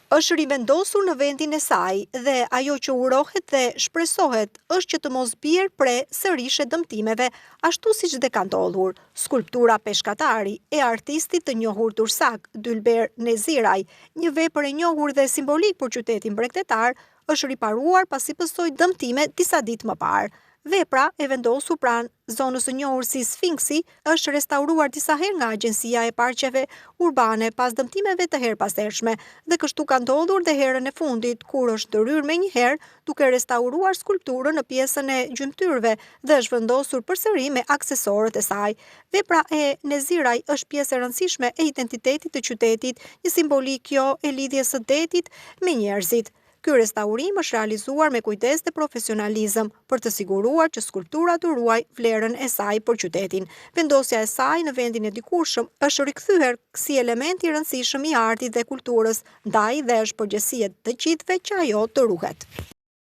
Është rivendosur në vendin e saj dhe ajo që urohet dhe shpresohet është që të mos bjerë pre sërish e dëmtimeve, ashtu siç dhe ka ndodhur. Skulptura Peshkatari e artistit të njohur tursak Dylber Neziraj, një vepër e njohur dhe simbolik për qytetin bregdetar, është riparuar pasi pësoi dëmtime disa ditë më parë. Vepra e vendosur pranë zonës së njohur si Sfinksi është restauruar disa herë nga Agjencia e Parqeve Urbane pas dëmtimeve të herpasershme dhe kështu ka ndodhur dhe herën e fundit kur është ndërhyrë menjëherë duke restauruar skulpturën në pjesën e gjymtyrëve dhe është vendosur përsëri me aksesorët e saj. Vepra e Neziraj është pjesë e rëndësishme e identitetit të qytetit, një simbolik kjo e lidhjes së detit me njerëzit. Ky restaurim është realizuar me kujdes dhe profesionalizëm për të siguruar që skulptura të ruaj vlerën e saj për qytetin. Vendosja e saj në vendin e dikurshëm është rikthyer si element i rëndësishëm i artit dhe kulturës, ndaj dhe është përgjegjësia të gjithëve që ajo të ruhet.